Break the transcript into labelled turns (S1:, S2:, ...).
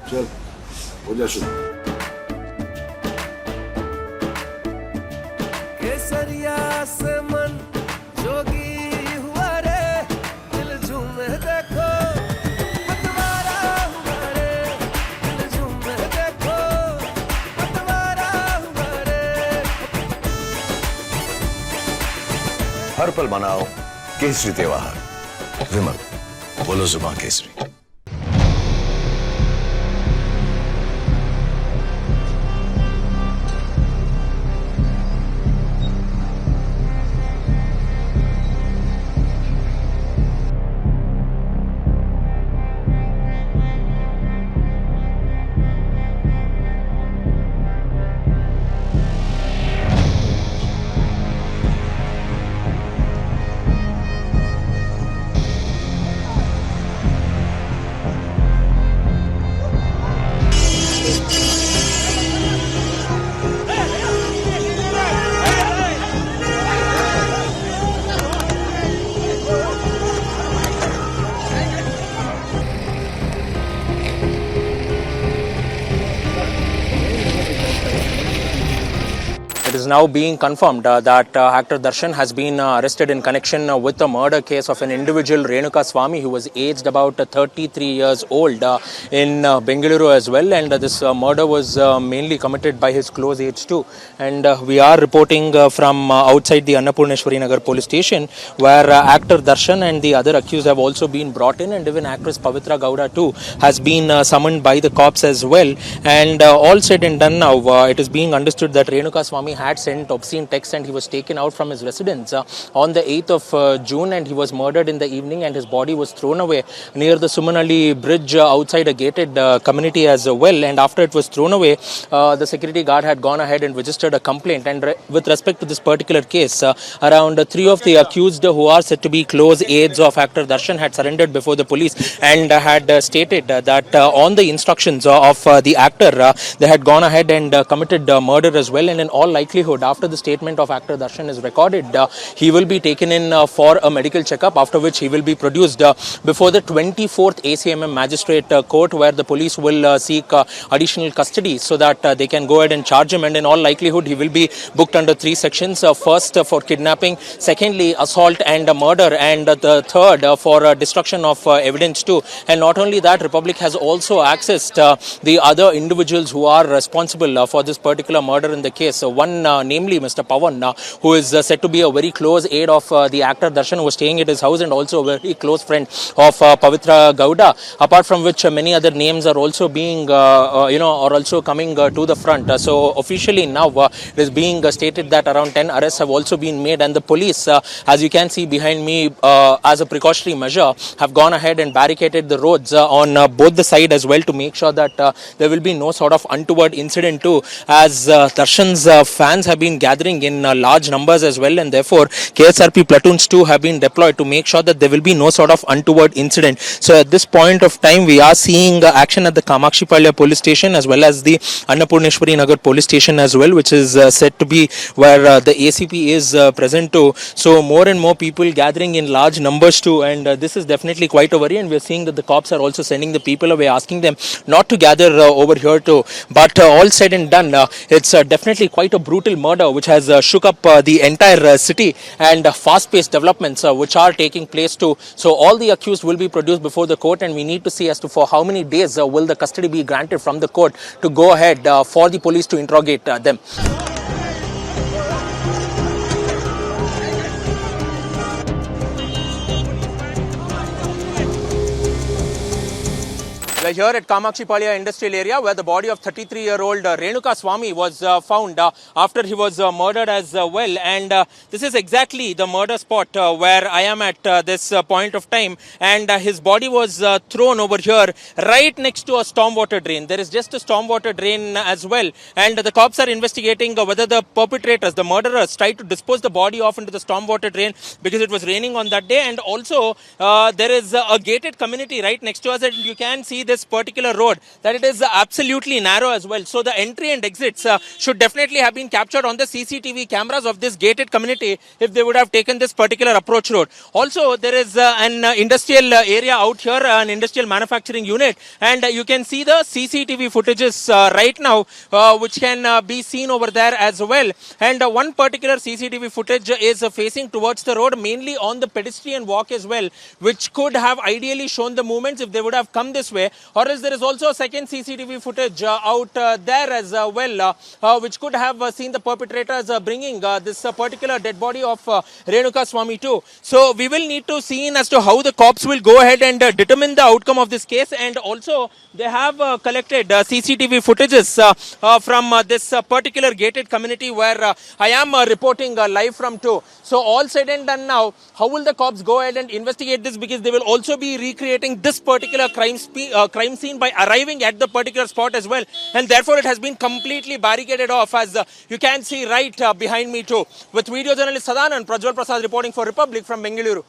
S1: चल हो जा शुरू।
S2: केसरिया से मन जोगी हुआ रे, दिल झूमे देखो पतवारा हुआ रे, दिल झूमे देखो पतवारा हुआ रे।
S3: हर पल मनाओ केसरी त्योहार। विमल, बोलो जुबान Kesari.
S4: It is now being confirmed that actor Darshan has been arrested in connection with the murder case of an individual, Renuka Swami, who was aged about 33 years old in Bengaluru as well. And this murder was mainly committed by his close age too. And we are reporting from outside the Annapurneshwari Nagar police station, where actor Darshan and the other accused have also been brought in, and even actress Pavitra Gowda too has been summoned by the cops as well. And all said and done now, it is being understood that Renuka Swami had sent obscene texts and he was taken out from his residence on the 8th of June, and he was murdered in the evening, and his body was thrown away near the Sumanali bridge outside a gated community as well. And after it was thrown away, the security guard had gone ahead and registered a complaint. And with respect to this particular case, around 3 of the accused who are said to be close aides of actor Darshan had surrendered before the police and had stated that on the instructions of the actor, they had gone ahead and committed murder as well. And in all likelihood, after the statement of actor Darshan is recorded, he will be taken in for a medical checkup, after which he will be produced before the 24th ACMM Magistrate Court, where the police will seek additional custody so that they can go ahead and charge him. And in all likelihood, he will be booked under 3 sections. First, for kidnapping; secondly, assault and murder; and the third, for destruction of evidence too. And not only that, Republic has also accessed the other individuals who are responsible for this particular murder in the case. One, namely Mr. Pawan, who is said to be a very close aide of the actor Darshan, who was staying at his house, and also a very close friend of Pavitra Gowda. Apart from which, many other names are also being, are also coming to the front. So officially now, it is being stated that around 10 arrests have also been made, and the police, as you can see behind me, as a precautionary measure, have gone ahead and barricaded the roads on both the side as well, to make sure that there will be no sort of untoward incident too, as Darshan's fans have been gathering in large numbers as well, and therefore KSRP platoons too have been deployed to make sure that there will be no sort of untoward incident. So at this point of time, we are seeing action at the Kamakshipalya police station as well as the Annapurneshwari Nagar police station as well, which is said to be where the ACP is present too. So more and more people gathering in large numbers too, and this is definitely quite a worry. And we are seeing that the cops are also sending the people away, asking them not to gather over here too. But all said and done, it's definitely quite a brutal murder which has shook up the entire city, and fast-paced developments which are taking place too. So all the accused will be produced before the court, and we need to see as to for how many days will the custody be granted from the court to go ahead for the police to interrogate them. We're here at Kamakshipalya industrial area, where the body of 33-year-old Renuka Swami was found after he was murdered as well. And this is exactly the murder spot where I am at this point of time. And his body was thrown over here right next to a stormwater drain. There is just a stormwater drain as well. And the cops are investigating whether the perpetrators, the murderers, tried to dispose the body off into the stormwater drain because it was raining on that day. And also there is a gated community right next to us, and you can see this this particular road that it is absolutely narrow as well. So the entry and exits should definitely have been captured on the CCTV cameras of this gated community if they would have taken this particular approach road. Also, there is an industrial area out here, an industrial manufacturing unit, and you can see the CCTV footages right now, which can be seen over there as well. And one particular CCTV footage is facing towards the road, mainly on the pedestrian walk as well, which could have ideally shown the movements if they would have come this way. Or else there is also a second CCTV footage out there as well, which could have seen the perpetrators bringing this particular dead body of Renuka Swami too. So we will need to see as to how the cops will go ahead and determine the outcome of this case. And also they have collected CCTV footages from this particular gated community where I am reporting live from too. So all said and done now, how will the cops go ahead and investigate this? Because they will also be recreating this particular crime scene by arriving at the particular spot as well. And therefore it has been completely barricaded off, as you can see right behind me too. With video journalist Sadanand, Prajwal Prasad reporting for Republic from Bengaluru.